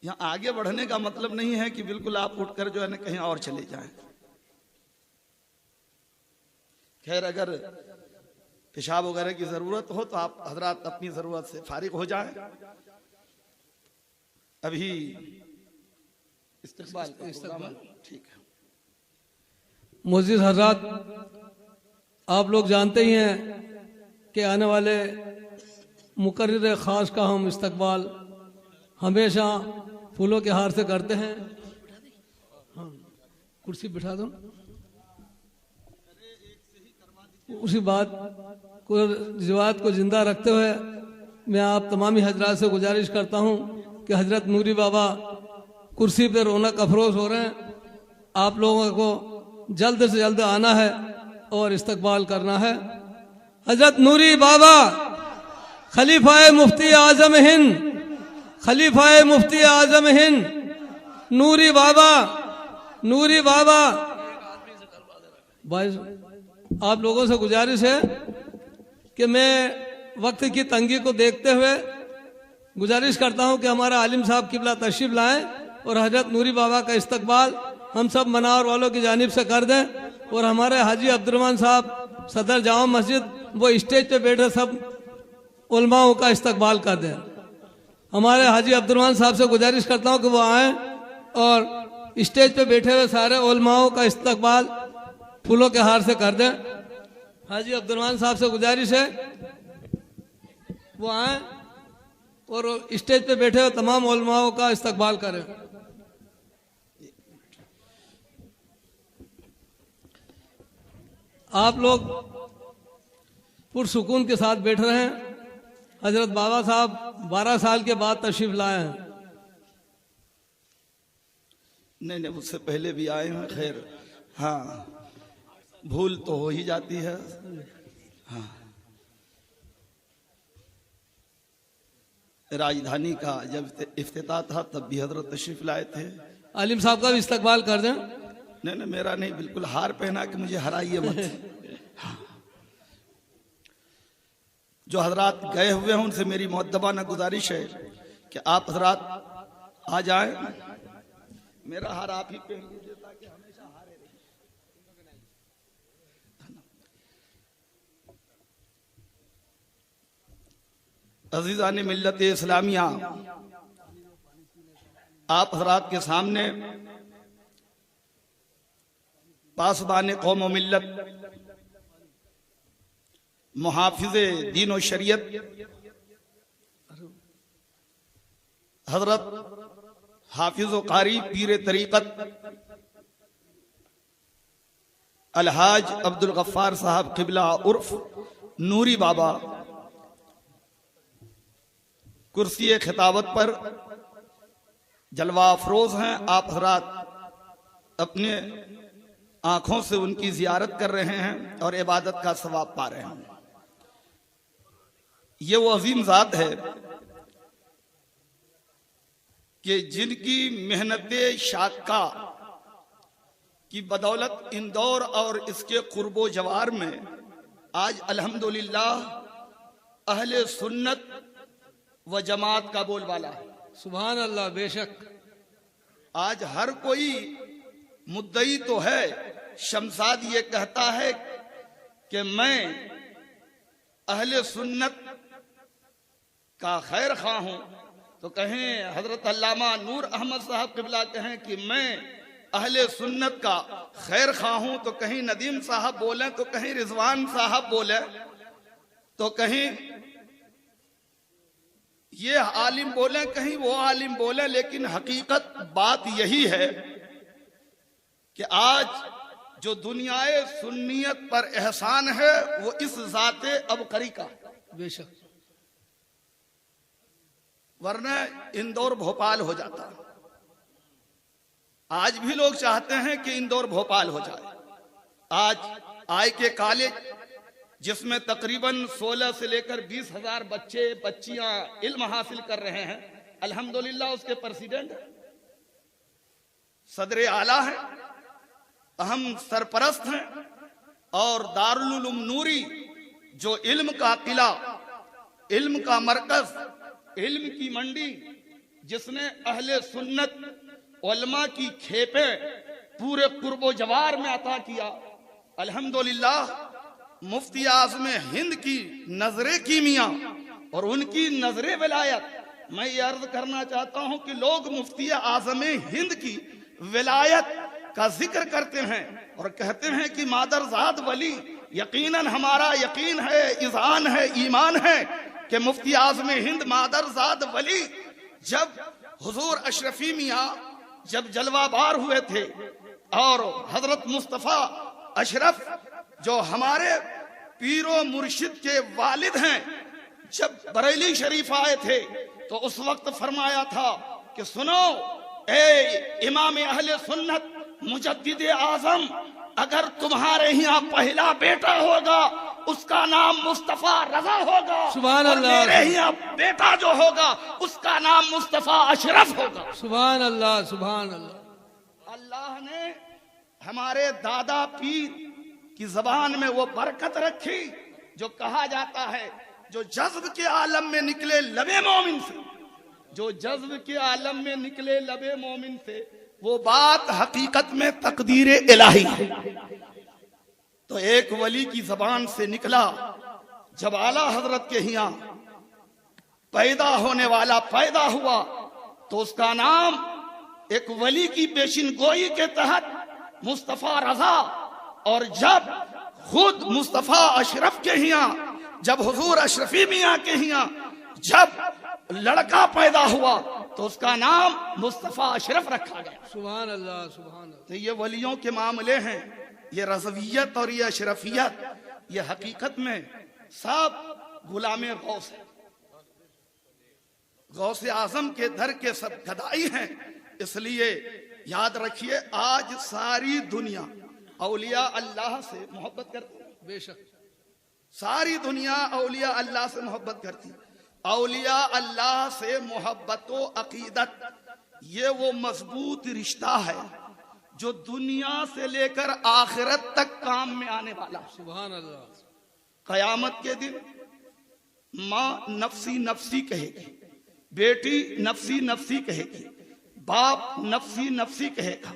یہاں آگے بڑھنے کا مطلب نہیں ہے کہ بالکل آپ اٹھ کر جو ہے نا کہیں اور چلے جائیں. خیر اگر پیشاب وغیرہ کی ضرورت ہو تو آپ حضرات اپنی ضرورت سے فارغ ہو جائیں. ابھی استقبال ٹھیک ہے. معزز حضرات، آپ لوگ جانتے ہی ہیں کہ آنے والے مقرر خاص کا ہم استقبال ہمیشہ پھولوں کے ہار سے کرتے ہیں. ہاں کرسی بٹھا دو. اسی بات کو روایت کو زندہ رکھتے ہوئے میں آپ تمامی حضرات سے گزارش کرتا ہوں کہ حضرت نوری بابا کرسی پہ رونق افروز ہو رہے ہیں. آپ لوگوں کو جلد سے جلد آنا ہے اور استقبال کرنا ہے. حضرت نوری بابا خلیفہ مفتی اعظم ہند، خلیفہ مفتی اعظم ہند نوری بابا، نوری بابا. بھائی آپ لوگوں سے گزارش ہے کہ میں وقت کی تنگی کو دیکھتے ہوئے گزارش کرتا ہوں کہ ہمارا عالم صاحب قبلہ تشریف لائیں اور حضرت نوری بابا کا استقبال ہم سب مناور والوں کی جانب سے کر دیں. اور ہمارے حاجی عبد الرحمن صاحب صدر جامع مسجد وہ اسٹیج پہ بیٹھے سب علماءوں کا استقبال کر دیں. ہمارے حاجی عبد الرحمن صاحب سے گزارش کرتا ہوں کہ وہ آئیں اور اسٹیج پہ بیٹھے ہوئے سارے علماءوں کا استقبال پھولوں کے ہار سے کر دیں. حاجی عبد الرحمن صاحب سے گزارش ہے وہ آئیں اور اسٹیج پہ بیٹھے ہوئے تمام علماءوں کا استقبال کریں. آپ لوگ پرسکون کے ساتھ بیٹھ رہے ہیں. حضرت بابا صاحب 12 سال کے بعد تشریف لائے ہیں. نہیں مجھ سے پہلے بھی آئے ہیں. خیر ہاں بھول تو ہو ہی جاتی ہے. ہاں راجدھانی کا جب افتتاح تھا تب بھی حضرت تشریف لائے تھے. عالم صاحب کا بھی استقبال کر دیں. نہیں میرا نہیں، بالکل ہار پہنا کہ مجھے ہرائیے مت. ہاں جو حضرات گئے ہوئے ہیں ان سے میری مؤدبانہ گزارش ہے کہ آپ حضرات آ جائیں. میرا ہار آپ ہی پہن لیجیے تاکہ ہمیشہ ہارے رہے. عزیزان ملت اسلامیہ، آپ حضرات کے سامنے پاسبان قوم و ملت، محافظ دین و شریعت حضرت حافظ و قاری پیر طریقت الحاج عبد الغفار صاحب قبلہ عرف نوری بابا کرسی خطابت پر جلوہ افروز ہیں. آپ حضرات اپنے آنکھوں سے ان کی زیارت کر رہے ہیں اور عبادت کا ثواب پا رہے ہیں. یہ وہ عظیم ذات ہے کہ جن کی محنت شاقہ کی بدولت اندور اور اس کے قرب و جوار میں آج الحمدللہ اہل سنت و جماعت کا بول بالا ہے. سبحان اللہ. بے شک آج ہر کوئی مدعی تو ہے. شمساد یہ کہتا ہے کہ میں اہل سنت کا خیر خواہ ہوں، تو کہیں حضرت علامہ نور احمد صاحب قبلہ کہیں کہ میں اہل سنت کا خیر خواہ ہوں، تو کہیں ندیم صاحب بولیں، تو کہیں رضوان صاحب بولیں، تو کہیں یہ عالم بولیں، کہیں وہ عالم بولیں. لیکن حقیقت بات یہی ہے کہ آج جو دنیا سنیت پر احسان ہے وہ اس ذات ابقری کا. بے شک. ورنہ اندور بھوپال ہو جاتا. آج بھی لوگ چاہتے ہیں کہ اندور بھوپال ہو جائے. آج آئی کے کالج جس میں تقریباً 16 سے لے کر 20,000 بچے بچیاں علم حاصل کر رہے ہیں، الحمدللہ اس کے پریزیڈنٹ صدر اعلیٰ ہیں، اہم سرپرست ہیں. اور دارالعلوم نوری جو علم کا قلعہ، علم کا مرکز، علم کی منڈی، جس نے اہل سنت علماء کی کھیپیں پورے قرب و جوار میں عطا کیا. الحمدللہ مفتی اعظم ہند کی نظر کیمیا اور ان کی نظر ولایت. میں یہ عرض کرنا چاہتا ہوں کہ لوگ مفتی اعظم ہند کی ولایت کا ذکر کرتے ہیں اور کہتے ہیں کہ مادرزاد ولی. یقیناً ہمارا یقین ہے، اذعان ہے، ایمان ہے کہ مفتی اعظم ہند مادرزاد ولی جب حضور اشرفی میاں جب جلوہ بار ہوئے تھے اور حضرت مصطفیٰ اشرف جو ہمارے پیر و مرشد کے والد ہیں جب بریلی شریف آئے تھے تو اس وقت فرمایا تھا کہ سنو اے امام اہل سنت مجدد اعظم، اگر تمہارے یہاں پہلا بیٹا ہوگا اس کا نام مصطفیٰ رضا ہوگا، سبحان اللہ، اور میرے یہاں بیٹا جو ہوگا اس کا نام مصطفیٰ اشرف ہوگا. سبحان اللہ، سبحان اللہ. اللہ نے ہمارے دادا پیر کی زبان میں وہ برکت رکھی جو کہا جاتا ہے جو جذب کے عالم میں نکلے لب مومن سے، جو جذب کے عالم میں نکلے لب مومن سے وہ بات حقیقت میں تقدیر الہی ہے. تو ایک ولی کی زبان سے نکلا جب اعلیٰ حضرت کے ہاں پیدا ہونے والا پیدا ہوا تو اس کا نام ایک ولی کی پیشن گوئی کے تحت مصطفیٰ رضا. اور جب خود مصطفیٰ اشرف کے ہاں جب حضور اشرفی میاں کے ہاں جب لڑکا پیدا ہوا تو اس کا نام مصطفیٰ اشرف رکھا گیا. سبحان اللہ، سبحان اللہ. تو یہ ولیوں کے معاملے ہیں، یہ رضویت اور یہ اشرفیت، یہ حقیقت میں سب غلام غوث ہے، غوث اعظم کے در کے سب گدائی ہیں. اس لیے یاد رکھیے آج ساری دنیا اولیاء اللہ سے محبت کرتی ہے. بے شک ساری دنیا اولیاء اللہ سے محبت کرتی ہے. اولیاء اللہ سے محبت و عقیدت یہ وہ مضبوط رشتہ ہے جو دنیا سے لے کر آخرت تک کام میں آنے والا. سبحان اللہ. قیامت کے دن ماں نفسی نفسی کہے گی، بیٹی نفسی نفسی کہے گی، باپ نفسی نفسی کہے گا،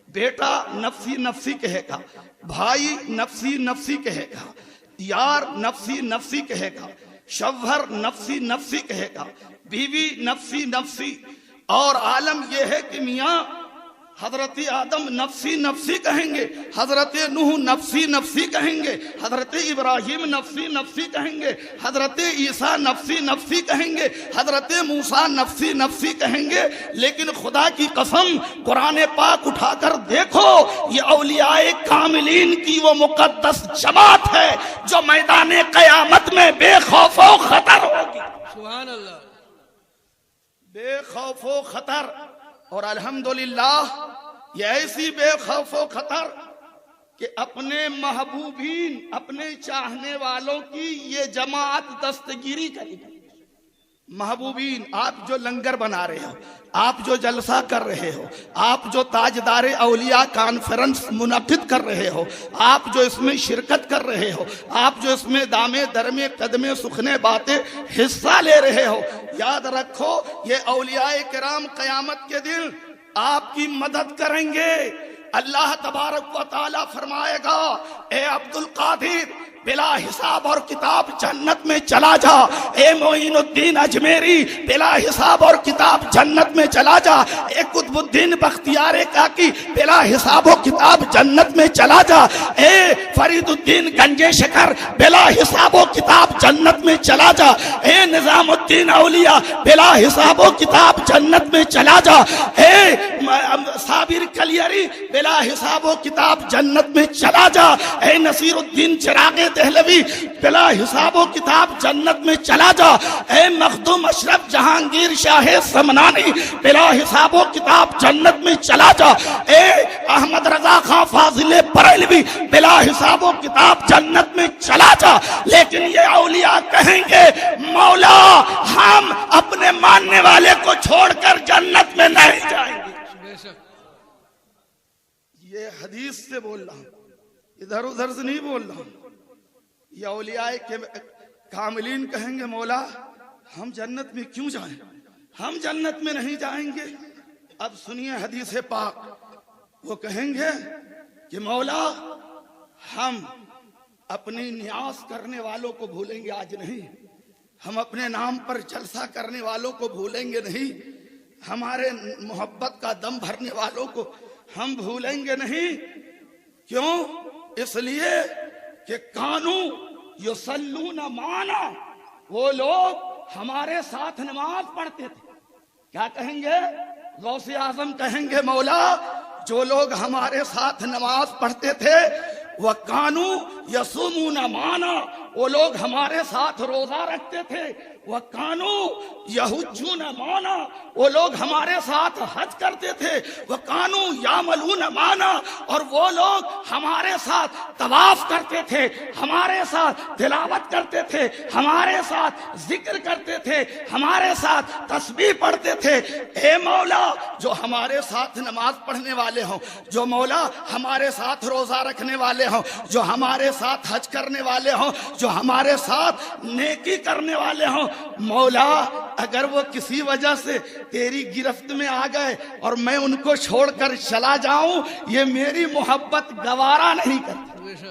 بیٹا نفسی نفسی کہے گا، بھائی نفسی نفسی کہے گا، یار نفسی نفسی کہے گا، شوہر نفسی نفسی کہے گا، بیوی نفسی نفسی. اور عالم یہ ہے کہ میاں حضرت آدم نفسی نفسی کہیں گے، حضرت نوح نفسی نفسی کہیں گے، حضرت ابراہیم نفسی نفسی کہیں گے، حضرت عیسیٰ نفسی نفسی کہیں گے، حضرت موسیٰ نفسی نفسی کہیں گے. لیکن خدا کی قسم قرآن پاک اٹھا کر دیکھو یہ اولیاء کاملین کی وہ مقدس جماعت ہے جو میدان قیامت میں بے خوف و خطر ہوگی. سبحان اللہ. بے خوف و خطر. اور الحمدللہ یہ ایسی بے خوف و خطر کہ اپنے محبوبین اپنے چاہنے والوں کی یہ جماعت دستگیری کرے گی. محبوبین آپ جو لنگر بنا رہے ہو، آپ جو جلسہ کر رہے ہو، آپ جو تاجدار اولیاء کانفرنس منعقد کر رہے ہو، آپ جو اس میں شرکت کر رہے ہو، آپ جو اس میں دامے درمے قدمے سخنے باتیں حصہ لے رہے ہو، یاد رکھو یہ اولیاء کرام قیامت کے دن آپ کی مدد کریں گے. اللہ تبارک و تعالی فرمائے گا اے عبد القادر بلا حساب اور کتاب جنت میں چلا جا، اے معین الدین اجمیری بلا حساب اور کتاب جنت میں چلا جا، اے قطب الدین بختیار کاکی بلا حساب و کتاب جنت میں چلا جا، اے فرید الدین گنجے شکر بلا حساب و کتاب جنت میں چلا جا، اے نظام الدین اولیاء بلا حساب و کتاب جنت میں چلا جا، اے صابر کلیری بلا حساب و کتاب جنت میں چلا جا، اے نصیر الدین چراغ دہلوی بلا حساب و کتاب جنت میں چلا جا، اے مخدوم اشرف جہانگیر شاہ سمنانی بلا حساب و کتاب جنت میں چلا جا، اے احمد رضا خان فاضل بریلوی بلا حساب و کتاب جنت میں چلا جا. لیکن یہ اولیاء کہیں گے مولا ہم اپنے ماننے والے کو چھوڑ کر جنت میں نہیں جائیں گے. یہ حدیث سے بول رہا ہوں، ادھر ادھر سے نہیں بول رہا ہوں. یہ اولیاء کے کاملین کہیں گے مولا ہم جنت میں کیوں جائیں، ہم جنت میں نہیں جائیں گے. اب سنیے حدیث پاک. وہ کہیں گے کہ مولا ہم اپنی نیاز کرنے والوں کو بھولیں گے آج نہیں, ہم اپنے نام پر جلسہ کرنے والوں کو بھولیں گے نہیں, ہمارے محبت کا دم بھرنے والوں کو ہم بھولیں گے نہیں. کیوں؟ اس لیے کہ کانو یصلون معنا, وہ لوگ ہمارے ساتھ نماز پڑھتے تھے. کیا کہیں گے؟ غوث اعظم کہیں گے مولا جو لوگ ہمارے ساتھ نماز پڑھتے تھے وہ کانو یصومون معنا, وہ لوگ ہمارے ساتھ روزہ رکھتے تھے. وہ کانو یحجون معنا, وہ لوگ ہمارے ساتھ حج کرتے تھے. وہ کانو یعملون معنا, اور وہ لوگ ہمارے ساتھ طواف کرتے تھے, ہمارے ساتھ تلاوت کرتے تھے, ہمارے ساتھ ذکر کرتے تھے, ہمارے ساتھ تسبیح پڑھتے تھے. اے مولا جو ہمارے ساتھ نماز پڑھنے والے ہوں, جو مولا ہمارے ساتھ روزہ رکھنے والے ہوں, جو ہمارے ساتھ حج کرنے والے ہوں, جو ہمارے ساتھ نیکی کرنے والے ہوں, مولا اگر وہ کسی وجہ سے تیری گرفت میں آ گئے اور میں ان کو چھوڑ کر چلا جاؤں, یہ میری محبت گوارا نہیں کرتی.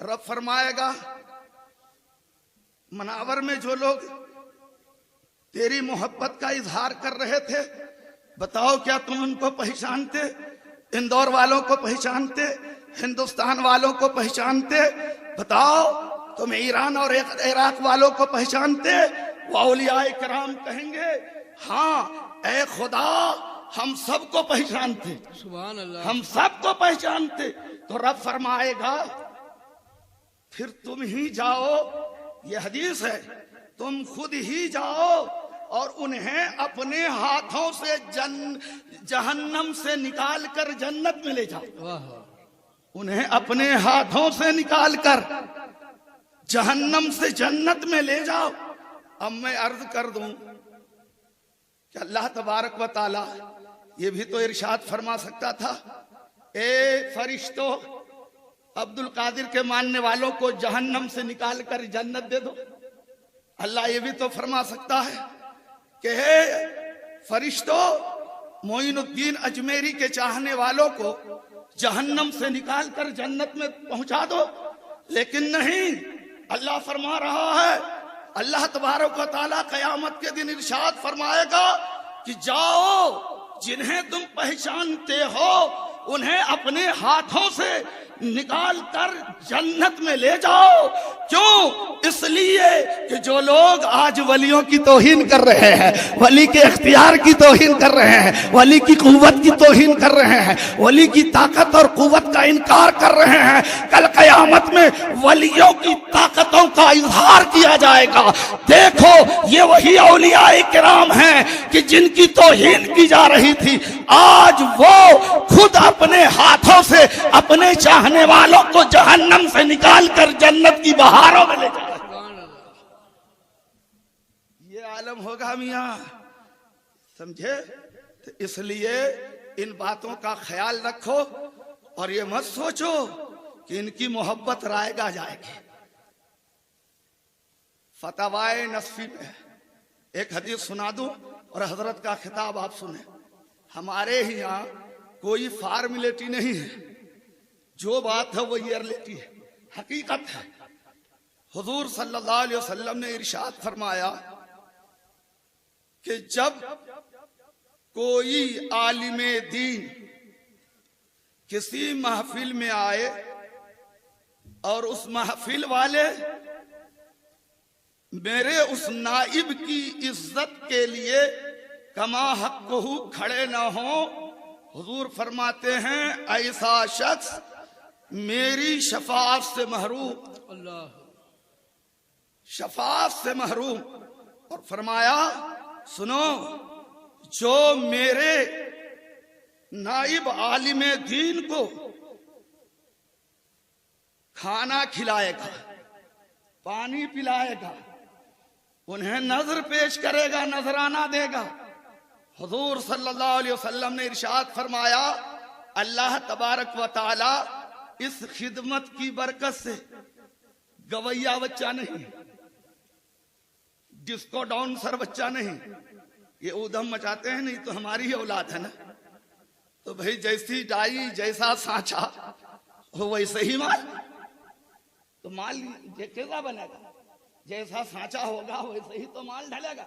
رب فرمائے گا مناور میں جو لوگ تیری محبت کا اظہار کر رہے تھے, بتاؤ کیا تم ان کو پہچانتے؟ اندور والوں کو پہچانتے؟ ہندوستان والوں کو پہچانتے؟ بتاؤ تم ایران اور عراق والوں کو پہچانتے؟ وہ اولیاء کرام کہیں گے ہاں اے خدا ہم سب کو پہچانتے, سبحان اللہ, ہم سب کو پہچانتے. تو رب فرمائے گا پھر تم ہی جاؤ, یہ حدیث ہے, تم خود ہی جاؤ اور انہیں اپنے ہاتھوں سے جہنم سے نکال کر جنت میں لے جاؤ. انہیں اپنے ہاتھوں سے نکال کر جہنم سے جنت میں لے جاؤ. اب میں عرض کر دوں کہ اللہ تبارک و تعالی یہ بھی تو ارشاد فرما سکتا تھا, اے فرشتوں عبد القادر کے ماننے والوں کو جہنم سے نکال کر جنت دے دو. اللہ یہ بھی تو فرما سکتا ہے کہ اے فرشتوں معین الدین اجمیری کے چاہنے والوں کو جہنم سے نکال کر جنت میں پہنچا دو. لیکن نہیں, اللہ فرما رہا ہے, اللہ تبارک و تعالیٰ قیامت کے دن ارشاد فرمائے گا کہ جاؤ جنہیں تم پہچانتے ہو انہیں اپنے ہاتھوں سے نکال کر جنت میں لے جاؤ. کیوں؟ اس لیے کہ جو لوگ آج ولیوں کی توہین کر رہے ہیں, ولی کے اختیار کی توہین کر رہے ہیں, ولی کی قوت کی توہین کر رہے ہیں, ولی کی طاقت اور قوت کا انکار کر رہے ہیں, کل قیامت میں ولیوں کی طاقتوں کا اظہار کیا جائے گا. دیکھو یہ وہی اولیاء کرام ہیں کہ جن کی توہین کی جا رہی تھی, آج وہ خود اپنے ہاتھوں سے اپنے چاہنے والوں کو جہنم سے نکال کر جنت کی بہاروں میں لے جائے. یہ عالم ہوگا میاں, سمجھے؟ تو اس لیے ان باتوں کا خیال رکھو اور یہ مت سوچو کہ ان کی محبت رائے گا جائے گی. فتاوائے نصفی میں ایک حدیث سنا دوں اور حضرت کا خطاب آپ سنیں. ہمارے ہی یہاں کوئی فارمیلٹی نہیں ہے, جو بات ہے وہ ریئلٹی ہے, حقیقت ہے. حضور صلی اللہ علیہ وسلم نے ارشاد فرمایا کہ جب کوئی عالم دین کسی محفل میں آئے اور اس محفل والے میرے اس نائب کی عزت کے لیے کما حقہ کھڑے نہ ہوں, حضور فرماتے ہیں ایسا شخص میری شفاعت سے محروم, اللہ, شفاعت سے محروم. اور فرمایا سنو, جو میرے نائب عالم دین کو کھانا کھلائے گا, پانی پلائے گا, انہیں نظر پیش کرے گا, نذرانہ دے گا, حضور صلی اللہ علیہ وسلم نے ارشاد فرمایا اللہ تبارک و تعالی اس خدمت کی برکت سے گویا بچہ نہیں, ڈسکو ڈانسر بچہ نہیں, یہ ادھم مچاتے ہیں، نہیں تو ہماری ہی اولاد ہے نا. تو بھائی جیسی ڈائی جیسا سانچا ہو ویسے ہی مال. تو مال کیسا بنے گا؟ جیسا سانچا ہوگا ویسے ہی تو مال ڈھلے گا.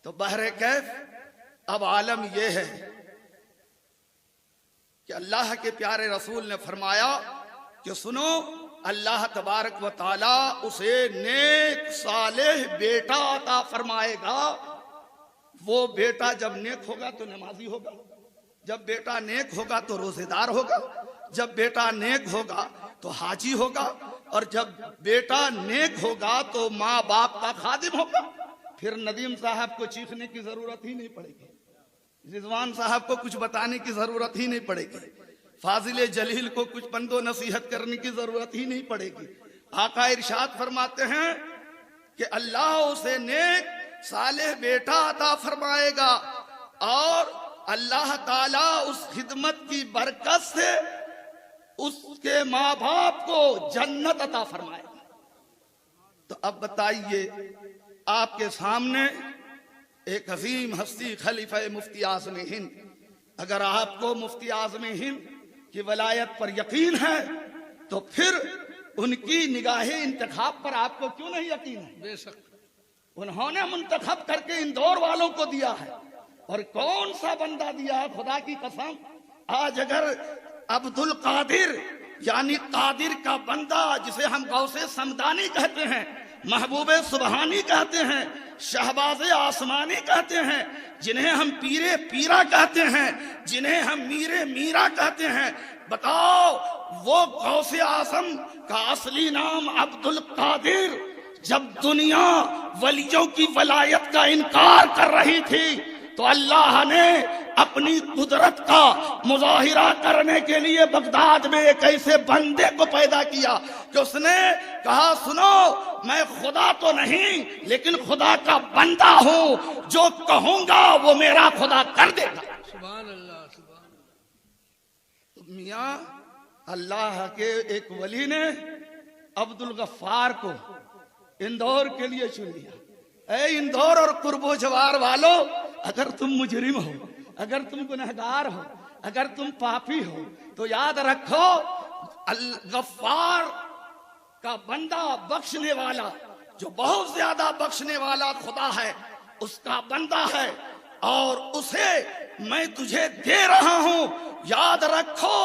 تو بہر کیف اب عالم یہ ہے کہ اللہ کے پیارے رسول نے فرمایا کہ سنو، اللہ تبارک و تعالی اسے نیک صالح بیٹا عطا فرمائے گا. وہ بیٹا جب نیک ہوگا تو نمازی ہوگا، جب بیٹا نیک ہوگا تو روزے دار ہوگا، جب بیٹا نیک ہوگا تو حاجی ہوگا، اور جب بیٹا نیک ہوگا تو ماں باپ کا خادم ہوگا. پھر ندیم صاحب کو چیخنے کی ضرورت ہی نہیں پڑے گی، رضوان صاحب کو کچھ بتانے کی ضرورت ہی نہیں پڑے گی، فاضل جلیل کو کچھ پند و نصیحت کرنے کی ضرورت ہی نہیں پڑے گی. آقا ارشاد فرماتے ہیں کہ اللہ اسے نیک صالح بیٹا عطا فرمائے گا، اور اللہ تعالیٰ اس خدمت کی برکت سے اس کے ماں باپ کو جنت عطا فرمائے گا. تو اب بتائیے، آپ کے سامنے ایک عظیم ہستی خلیفہ مفتی اعظم ہند، اگر آپ کو مفتی اعظم ہند کی ولایت پر یقین ہے تو پھر ان کی نگاہ انتخاب پر آپ کو کیوں نہیں یقین ہے؟ بے شک انہوں نے منتخب کر کے اندور والوں کو دیا ہے، اور کون سا بندہ دیا ہے؟ خدا کی قسم، آج اگر عبد القادر یعنی قادر کا بندہ، جسے ہم غوث سمدانی کہتے ہیں، محبوب سبحانی کہتے ہیں، شہباز آسمانی کہتے ہیں، جنہیں ہم پیرے پیرا کہتے ہیں، جنہیں ہم میرے میرا کہتے ہیں، بتاؤ وہ غوث اعظم کا اصلی نام عبد القادر جب دنیا ولیوں کی ولایت کا انکار کر رہی تھی تو اللہ نے اپنی قدرت کا مظاہرہ کرنے کے لیے بغداد میں ایک ایسے بندے کو پیدا کیا کہ اس نے کہا، سنو، میں خدا تو نہیں لیکن خدا کا بندہ ہوں، جو کہوں گا وہ میرا خدا کر دے گا. سبحان اللہ سبحان اللہ. میاں اللہ کے ایک ولی نے عبد الغفار کو اندور کے لیے چن لیا. اے اندور اور قرب و جوار والو، اگر تم مجرم ہو، اگر تم گنہگار ہو، اگر تم پاپی ہو تو یاد رکھو الغفار کا بندہ، بخشنے والا، جو بہت زیادہ بخشنے والا خدا ہے، اس کا بندہ ہے، اور اسے میں تجھے دے رہا ہوں. یاد رکھو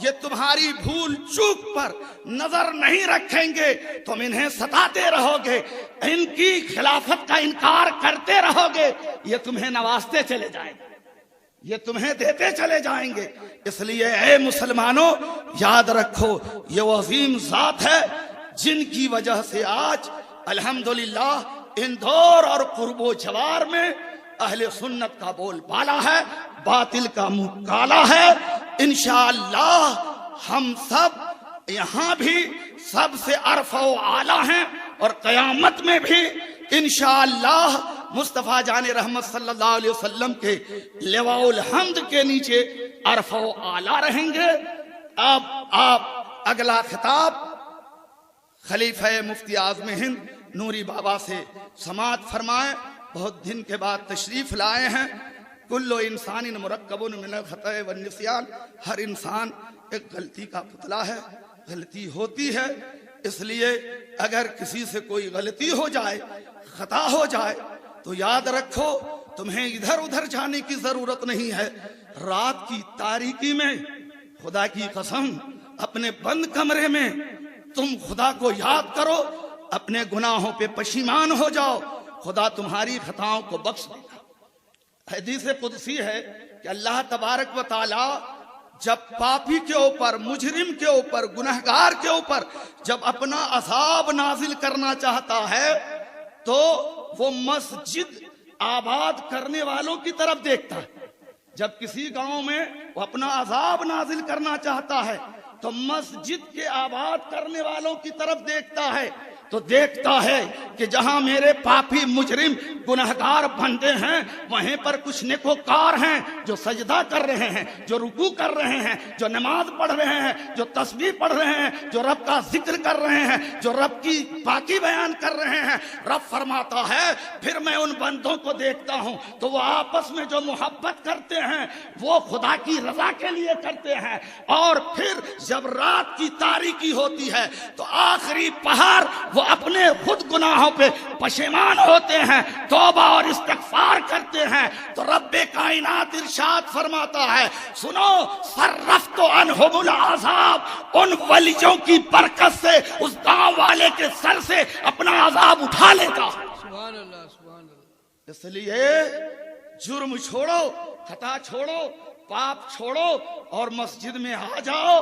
یہ تمہاری بھول چوک پر نظر نہیں رکھیں گے، تم انہیں ستاتے رہو گے، ان کی خلافت کا انکار کرتے رہو گے، یہ تمہیں نوازتے چلے جائیں گے، یہ تمہیں دیتے چلے جائیں گے. اس لیے اے مسلمانوں یاد رکھو یہ وہ عظیم ذات ہے جن کی وجہ سے آج الحمدللہ اندور اور قرب و جوار میں اہل سنت کا بول بالا ہے، باطل کا منہ کالا ہے. انشاءاللہ ہم سب یہاں بھی سب سے ارفع و اعلیٰ ہیں، اور قیامت میں بھی انشاءاللہ مصطفیٰ جان رحمت صلی اللہ علیہ وسلم کے لواء الحمد کے نیچے ارفع و اعلیٰ رہیں گے. اب آپ اگلا خطاب خلیفہ مفتی اعظم ہند نوری بابا سے سماعت فرمائیں. بہت دن کے بعد تشریف لائے ہیں. کل انسان مرکب من الخطأ والنسیان، ہر انسان ایک غلطی کا پتلا ہے، غلطی ہوتی ہے. اس لیے اگر کسی سے کوئی غلطی ہو جائے، خطا ہو جائے، تو یاد رکھو تمہیں ادھر ادھر جانے کی ضرورت نہیں ہے. رات کی تاریکی میں خدا کی قسم اپنے بند کمرے میں تم خدا کو یاد کرو، اپنے گناہوں پہ پشیمان ہو جاؤ، خدا تمہاری خطاؤں کو بخش دے گا. حدیث قدسی ہے کہ اللہ تبارک و تعالی جب پاپی کے اوپر، مجرم کے اوپر، گنہگار کے اوپر جب اپنا عذاب نازل کرنا چاہتا ہے تو وہ مسجد آباد کرنے والوں کی طرف دیکھتا ہے. جب کسی گاؤں میں وہ اپنا عذاب نازل کرنا چاہتا ہے تو مسجد کے آباد کرنے والوں کی طرف دیکھتا ہے. تو دیکھتا ہے کہ جہاں میرے پاپی مجرم گنہگار بندے ہیں وہیں پر کچھ نیکوکار ہیں جو سجدہ کر رہے ہیں، جو رکوع کر رہے ہیں، جو نماز پڑھ رہے ہیں، جو تسبیح پڑھ رہے ہیں، جو رب کا ذکر کر رہے ہیں، جو رب کی پاکی بیان کر رہے ہیں۔ رب فرماتا ہے پھر میں ان بندوں کو دیکھتا ہوں تو وہ آپس میں جو محبت کرتے ہیں وہ خدا کی رضا کے لیے کرتے ہیں، اور پھر جب رات کی تاریکی ہوتی ہے تو آخری پہر وہ اپنے خود گناہوں پہ پشیمان ہوتے ہیں، توبہ اور استغفار کرتے ہیں۔ تو رب کائنات ارشاد فرماتا ہے سنو صرفت عنہم العذاب، ان ولیوں کی برکت سے اس گاؤں والے کے سر سے اپنا عذاب اٹھا لیتا۔ سبحان اللہ سبحان اللہ۔ اس لیے جرم چھوڑو، خطا چھوڑو، پاپ چھوڑو اور مسجد میں آ جاؤ۔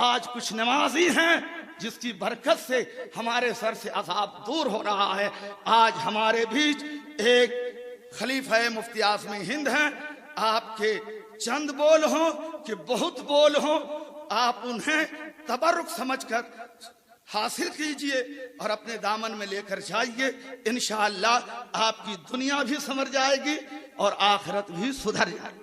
آج کچھ نمازی ہیں جس کی برکت سے ہمارے سر سے عذاب دور ہو رہا ہے۔ آج ہمارے بیچ ایک خلیفہ مفتی اعظم ہند ہیں، آپ کے چند بول ہوں کہ بہت بول ہوں، آپ انہیں تبرک سمجھ کر حاصل کیجئے اور اپنے دامن میں لے کر جائیے۔ انشاءاللہ آپ کی دنیا بھی سنور جائے گی اور آخرت بھی سدھر جائے گی۔